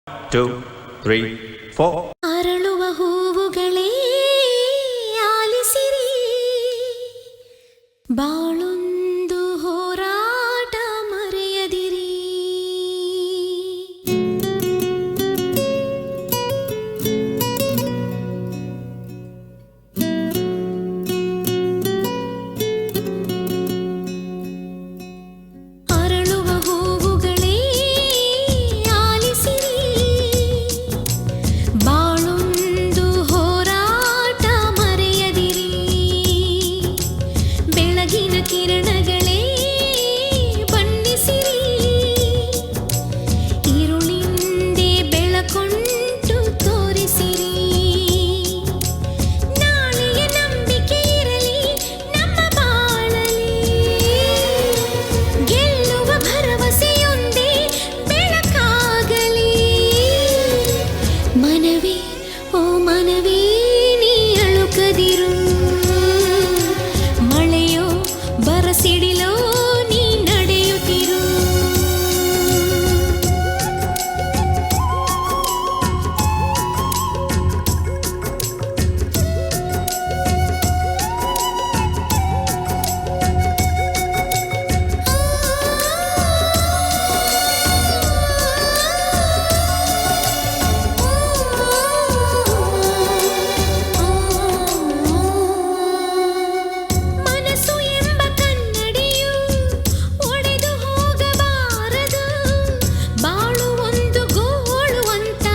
2, 3, 4. ಅರಳುವ ಹೂವುಗಳೇ ಆಲಿಸಿರಿ, ಬಾಳೊಂದು ಹೋರಾಟ ಮರೆಯದಿರಿ. ಅರಳುವ ಹೂವುಗಳೇ ಆಲಿಸಿರಿ, ಬಾಳೊಂದು ಹೋರಾಟ ಮರೆಯದಿರಿ. ಬೆಳಗಿನ ಕಿರಣಗಳೇ ಬಣ್ಣಿಸಿರಿ, ഇരുളിಂದೆ ಬೆಳಕೊಂಟು ತೋರಿಸಿರಿ. ನಾಳೆಯ ನಂಬಿಕೆ ಇರಲಿ ನಮ್ಮ ಬಾಳಲಿ, ಗೆಲ್ಲುವ ಭರವಸೆಯೊಂದೇ ಬೆಳಕಾಗಲಿ. ಮನವೇ ಓ ಮನವೇ ನೀ ಅಳುಕದಿರು, ಮಳೆಯೋ ಬರಸಿಡಿಲೋ ನೀ ನಡೆಯುತ್ತಿರು. ಮನಸ್ಸು ಎಂಬ ಕನ್ನಡಿಯು ಒಡೆದು ಹೋಗಬಾರದು, ಬಾಳು ಒಂದು ಗೋಳು ಅಂತ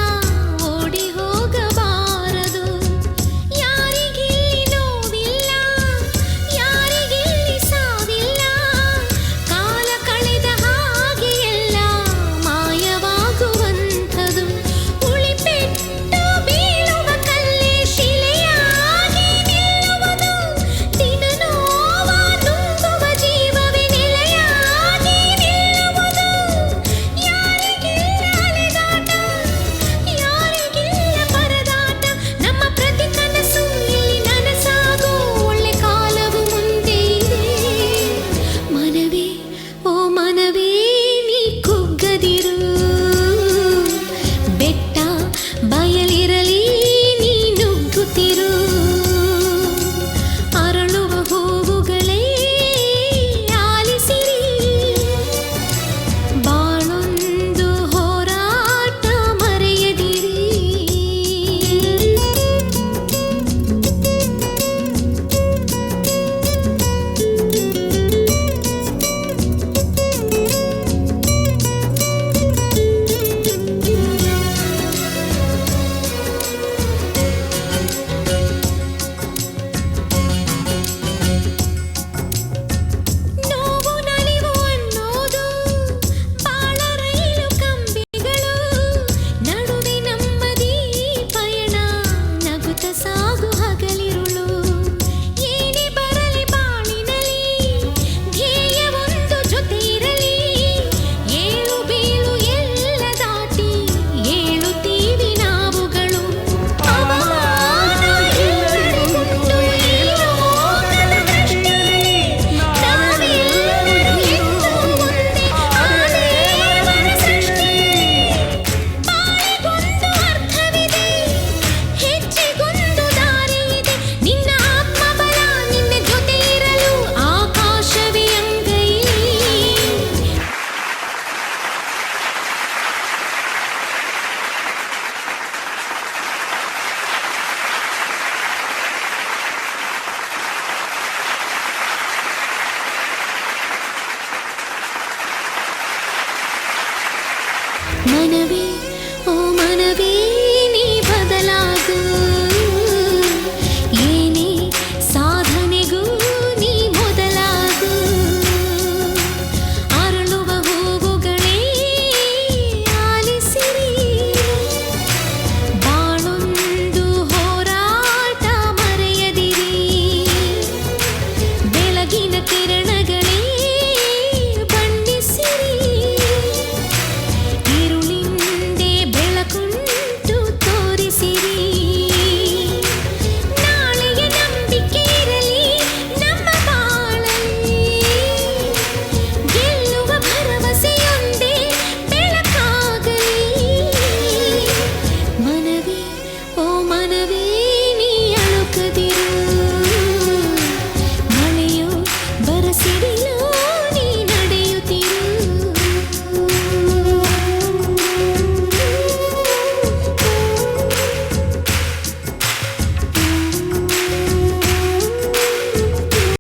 ಓಡಿ ಹೋಗಬಾರದು. ಯಾರಿಗಿಲ್ಲಿ ನೋವಿಲ್ಲ, ಯಾರಿಗಿಲ್ಲಿ ಸಾವಿಲ್ಲ, ಕಾಲ ಕಳೆದ ಹಾಗೆ ಎಲ್ಲ ಮಾಯವಾಗುವಂಥದು. ಉಳಿಪೆಟ್ಟು ಬೀಳುವ ಕಲ್ಲೇ ಶಿಲೆಯಾಗಿ ನಿಲ್ಲುವುದು, ದಿನ ನೋವ ನುಂಗುವ ಜೀವವೇ ನೆಲೆಯಾಗಿ ನಿಲ್ಲುವುದು. ಯಾರಿಗಿಲ್ಲ ಅಲೆದಾಟ, ಯಾರಿಗಿಲ್ಲ ಪರದಾಟ, ನಮ್ಮ ಪ್ರತಿ ಕನಸು ಇಲ್ಲಿ ನನಸಾಗೋ ಒಳ್ಳೆ ಕಾಲವು ಮುಂದೆ ಇದೆ. ಮನವೇ ಓ ಮನವೇ ನೀ ಕುಗ್ಗದಿರು, ಬೆಟ್ಟ ಬಯಲಿರಲಿ ನೀ ನುಗ್ಗುತ್ತಿರು. ಅರಳುವ ಹೂವುಗಳೇ ಆಲಿಸಿರಿ, ಬಾಳೊಂದು ಹೋರಾಟ ಮರೆಯದಿರಿ. ನೋವು ನಲಿವು ಅನ್ನೋದು ಬಾಳ ರೈಲು ಕಂಬಿಗಳು, ನಡುವೆ ನಮ್ಮದೀ ಪಯಣ ನಗುತ್ತ ಸಾಗು ಹಗಲಿರುಳು. ಏನೇ ಬರಲಿ ಬಾಳಿನಲಿ ಧ್ಯೇಯ ಒಂದು ಜೊತೆ ಇರಲಿ, ಏಳು ಬೀಳು ಎಲ್ಲ ದಾಟಿ ಏಳುತ್ತೀವಿ ನಾವುಗಳು. ಅವಮಾನ ಎಲ್ಲರಿಗುಂಟು ಈ ಲೋಕದ ದೃಷ್ಟಿಯಲ್ಲಿ, ನಾವೆಲ್ಲರೂ ಎಂದು ಒಂದೇ ಆ ದೇವರ ಸೃಷ್ಟಿ. ಬಾಳಿಗೊಂದು ಅರ್ಥವಿದೆ, ಹೆಜ್ಜೆಗೊಂದು ದಾರಿ ಇದೆ, ನಿನ್ನ ಆತ್ಮಬಲ ನಿನ್ನ ಜೊತೆ ಇರಲು ಆಕಾಶವೇ ಅಂಗೈಲಿ. ಮನವೇ ಓ ಮನವೇ